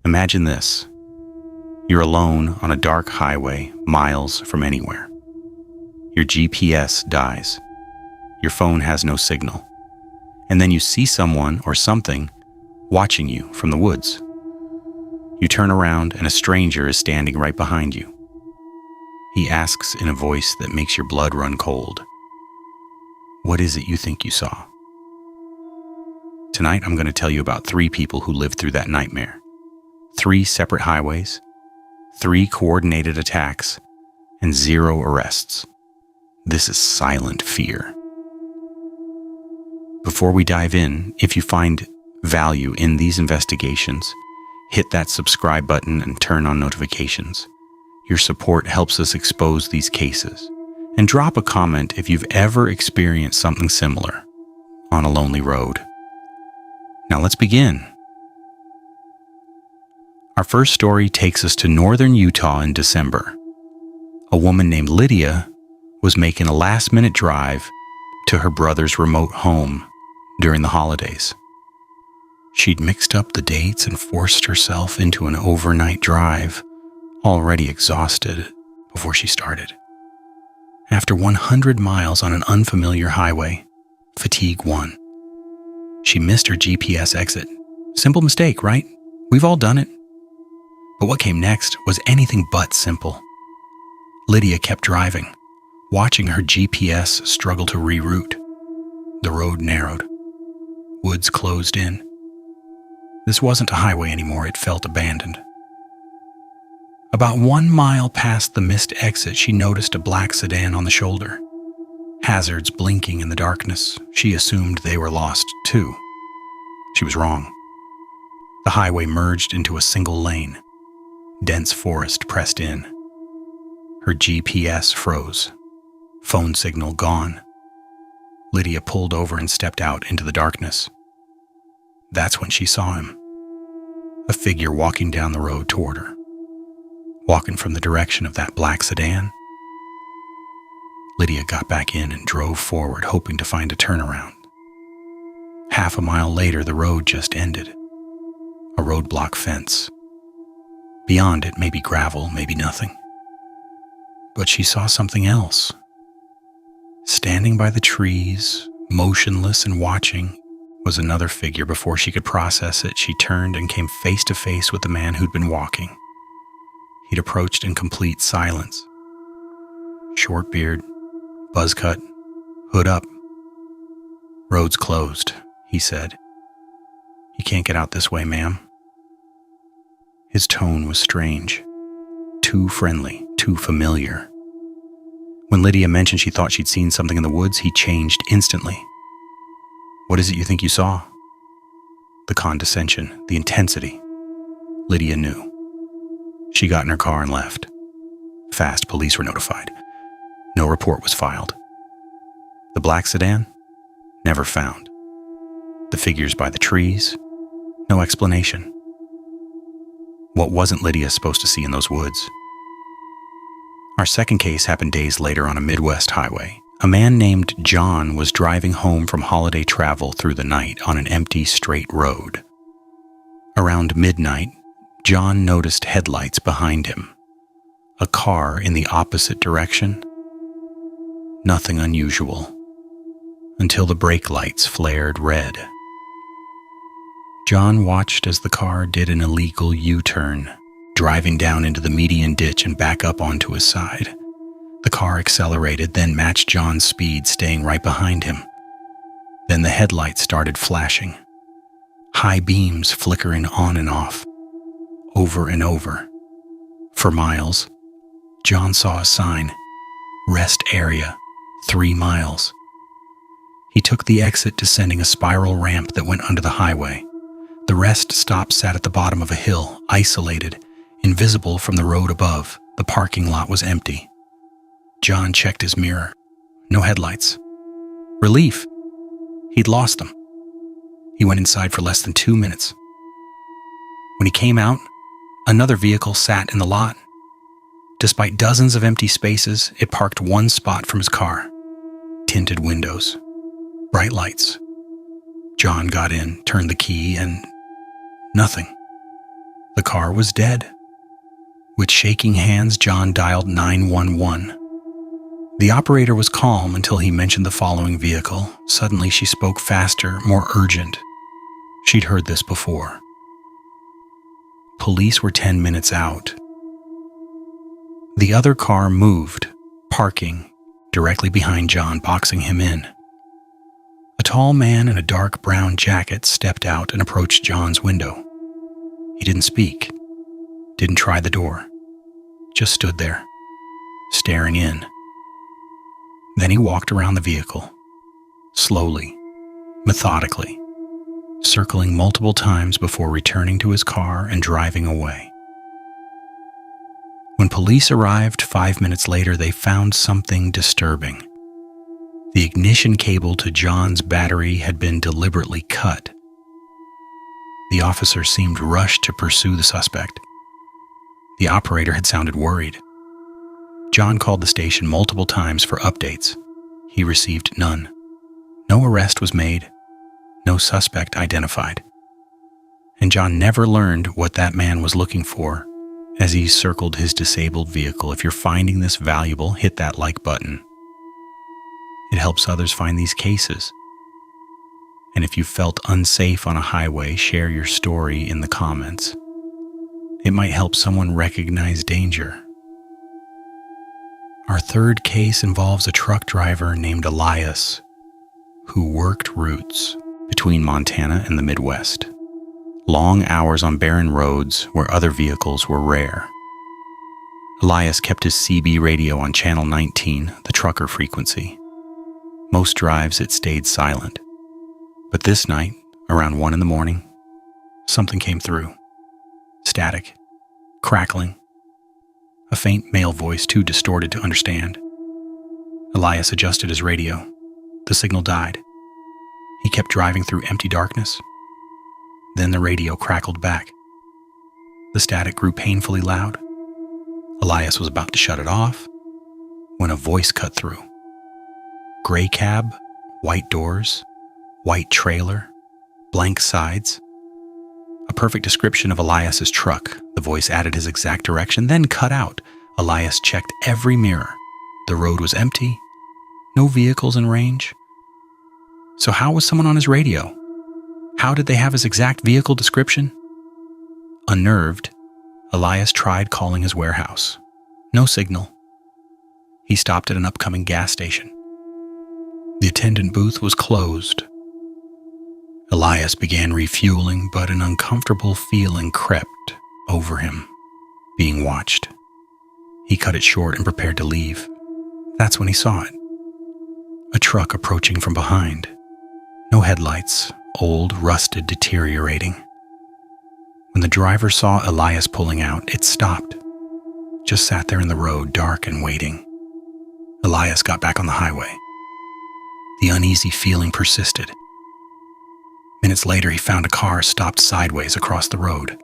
Imagine this. You're alone on a dark highway miles from anywhere. Your GPS dies. Your phone has no signal. And then you see someone or something watching you from the woods. You turn around and a stranger is standing right behind you. He asks in a voice that makes your blood run cold, "What is it you think you saw?" Tonight I'm going to tell you about 3 people who lived through that nightmare. 3 separate highways, 3 coordinated attacks, and 0 arrests. This is silent fear. Before we dive in, if you find value in these investigations, hit that subscribe button and turn on notifications. Your support helps us expose these cases. And drop a comment if you've ever experienced something similar on a lonely road. Now let's begin. Our first story takes us to northern Utah in December. A woman named Lydia was making a last-minute drive to her brother's remote home during the holidays. She'd mixed up the dates and forced herself into an overnight drive, already exhausted before she started. After 100 miles on an unfamiliar highway, fatigue won. She missed her GPS exit. Simple mistake, right? We've all done it. But what came next was anything but simple. Lydia kept driving, watching her GPS struggle to reroute. The road narrowed. Woods closed in. This wasn't a highway anymore, it felt abandoned. About 1 mile past the missed exit, she noticed a black sedan on the shoulder. Hazards blinking in the darkness. She assumed they were lost too. She was wrong. The highway merged into a single lane. Dense forest pressed in. Her GPS froze. Phone signal gone. Lydia pulled over and stepped out into the darkness. That's when she saw him. A figure walking down the road toward her. Walking from the direction of that black sedan. Lydia got back in and drove forward, hoping to find a turnaround. Half a mile later, the road just ended. A roadblock fence. Beyond it, maybe gravel, maybe nothing. But she saw something else. Standing by the trees, motionless and watching, was another figure. Before she could process it, she turned and came face to face with the man who'd been walking. He'd approached in complete silence. Short beard, buzz cut, hood up. "Road's closed," he said. "You can't get out this way, ma'am." His tone was strange. Too friendly, too familiar. When Lydia mentioned she thought she'd seen something in the woods, he changed instantly. "What is it you think you saw?" The condescension, the intensity. Lydia knew. She got in her car and left. Fast, police were notified. No report was filed. The black sedan? Never found. The figures by the trees? No explanation. What wasn't Lydia supposed to see in those woods? Our second case happened days later on a Midwest highway. A man named John was driving home from holiday travel through the night on an empty, straight road. Around midnight, John noticed headlights behind him. A car in the opposite direction. Nothing unusual, until the brake lights flared red. John watched as the car did an illegal U-turn, driving down into the median ditch and back up onto his side. The car accelerated, then matched John's speed, staying right behind him. Then the headlights started flashing, high beams flickering on and off, over and over. For miles, John saw a sign, "Rest Area, 3 miles." He took the exit, descending a spiral ramp that went under the highway. The rest stop sat at the bottom of a hill, isolated, invisible from the road above. The parking lot was empty. John checked his mirror. No headlights. Relief. He'd lost them. He went inside for less than 2 minutes. When he came out, another vehicle sat in the lot. Despite dozens of empty spaces, it parked one spot from his car. Tinted windows. Bright lights. John got in, turned the key, and nothing. The car was dead. With shaking hands, John dialed 911. The operator was calm until he mentioned the following vehicle. Suddenly, she spoke faster, more urgent. She'd heard this before. Police were 10 minutes out. The other car moved, parking directly behind John, boxing him in. A tall man in a dark brown jacket stepped out and approached John's window. He didn't speak, didn't try the door, just stood there, staring in. Then he walked around the vehicle, slowly, methodically, circling multiple times before returning to his car and driving away. When police arrived 5 minutes later, they found something disturbing. The ignition cable to John's battery had been deliberately cut. The officer seemed rushed to pursue the suspect. The operator had sounded worried. John called the station multiple times for updates. He received none. No arrest was made, no suspect identified. And John never learned what that man was looking for as he circled his disabled vehicle. If you're finding this valuable, hit that like button. It helps others find these cases. And if you felt unsafe on a highway, share your story in the comments. It might help someone recognize danger. Our third case involves a truck driver named Elias, who worked routes between Montana and the Midwest. Long hours on barren roads where other vehicles were rare. Elias kept his CB radio on channel 19, the trucker frequency. Most drives it stayed silent. But this night, around 1 a.m, something came through. Static, crackling, a faint male voice too distorted to understand. Elias adjusted his radio. The signal died. He kept driving through empty darkness. Then the radio crackled back. The static grew painfully loud. Elias was about to shut it off when a voice cut through. Gray cab, white doors, white trailer, blank sides. A perfect description of Elias's truck. The voice added his exact direction, then cut out. Elias checked every mirror. The road was empty. No vehicles in range. So how was someone on his radio? How did they have his exact vehicle description? Unnerved, Elias tried calling his warehouse. No signal. He stopped at an upcoming gas station. The attendant booth was closed. Elias began refueling, but an uncomfortable feeling crept over him, being watched. He cut it short and prepared to leave. That's when he saw it. A truck approaching from behind. No headlights, old, rusted, deteriorating. When the driver saw Elias pulling out, it stopped. Just sat there in the road, dark and waiting. Elias got back on the highway. The uneasy feeling persisted. Minutes later, he found a car stopped sideways across the road.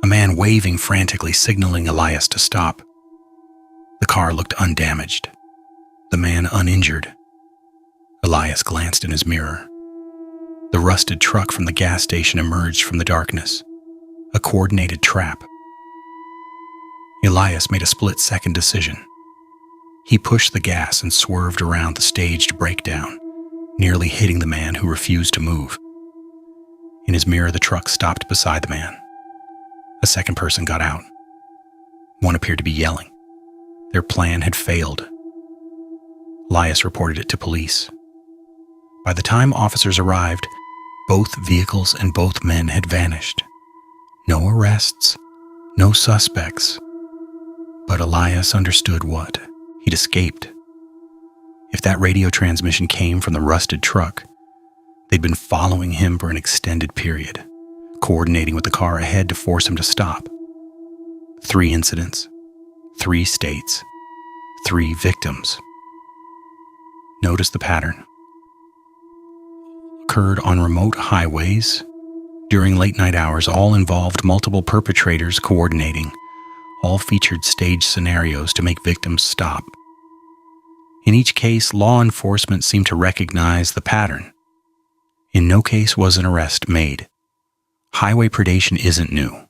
A man waving frantically, signaling Elias to stop. The car looked undamaged. The man uninjured. Elias glanced in his mirror. The rusted truck from the gas station emerged from the darkness. A coordinated trap. Elias made a split-second decision. He pushed the gas and swerved around the staged breakdown, nearly hitting the man who refused to move. In his mirror, the truck stopped beside the man. A second person got out. One appeared to be yelling. Their plan had failed. Elias reported it to police. By the time officers arrived, both vehicles and both men had vanished. No arrests, no suspects. But Elias understood what? He'd escaped. If that radio transmission came from the rusted truck, they'd been following him for an extended period, coordinating with the car ahead to force him to stop. 3 incidents, 3 states, 3 victims. Notice the pattern. Occurred on remote highways. During late-night hours, all involved multiple perpetrators coordinating. All featured staged scenarios to make victims stop. In each case, law enforcement seemed to recognize the pattern. In no case was an arrest made. Highway predation isn't new.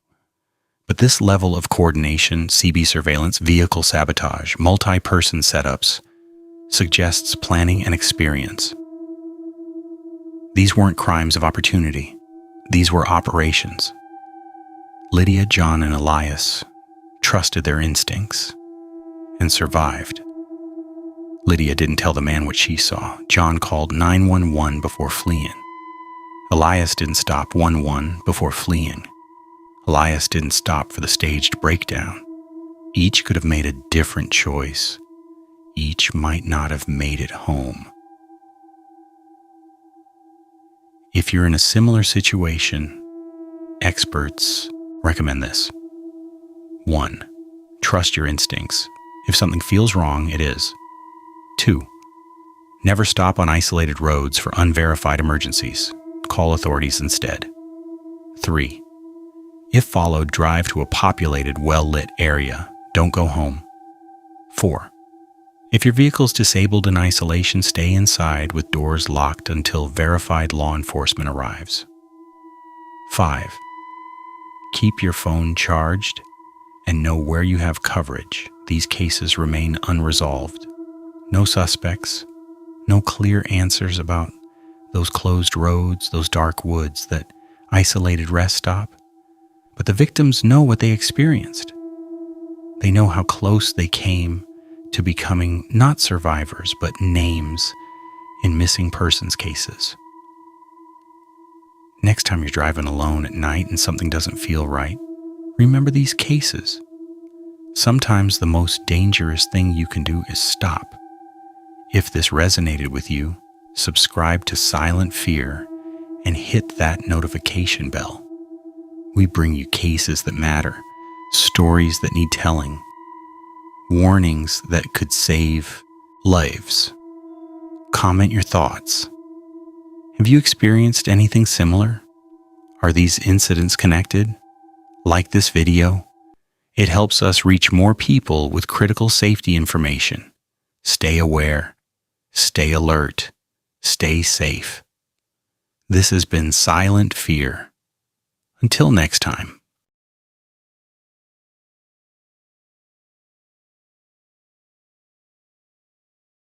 But this level of coordination, CB surveillance, vehicle sabotage, multi-person setups, suggests planning and experience. These weren't crimes of opportunity. These were operations. Lydia, John, and Elias trusted their instincts and survived. Lydia didn't tell the man what she saw. John called 911 before fleeing. Elias didn't stop 11 before fleeing. Elias didn't stop for the staged breakdown. Each could have made a different choice. Each might not have made it home. If you're in a similar situation, experts recommend this. 1. Trust your instincts. If something feels wrong, it is. 2. Never stop on isolated roads for unverified emergencies. Call authorities instead. 3. If followed, drive to a populated, well-lit area. Don't go home. 4. If your vehicle's disabled in isolation, stay inside with doors locked until verified law enforcement arrives. 5. Keep your phone charged and know where you have coverage. These cases remain unresolved. No suspects, no clear answers about those closed roads, those dark woods, that isolated rest stop. But the victims know what they experienced. They know how close they came to becoming not survivors, but names in missing persons cases. Next time you're driving alone at night and something doesn't feel right, remember these cases. Sometimes the most dangerous thing you can do is stop. If this resonated with you, subscribe to Silent Fear and hit that notification bell. We bring you cases that matter, stories that need telling, warnings that could save lives. Comment your thoughts. Have you experienced anything similar? Are these incidents connected? Like this video? It helps us reach more people with critical safety information. Stay aware, stay alert, stay safe. This has been Silent Fear. Until next time.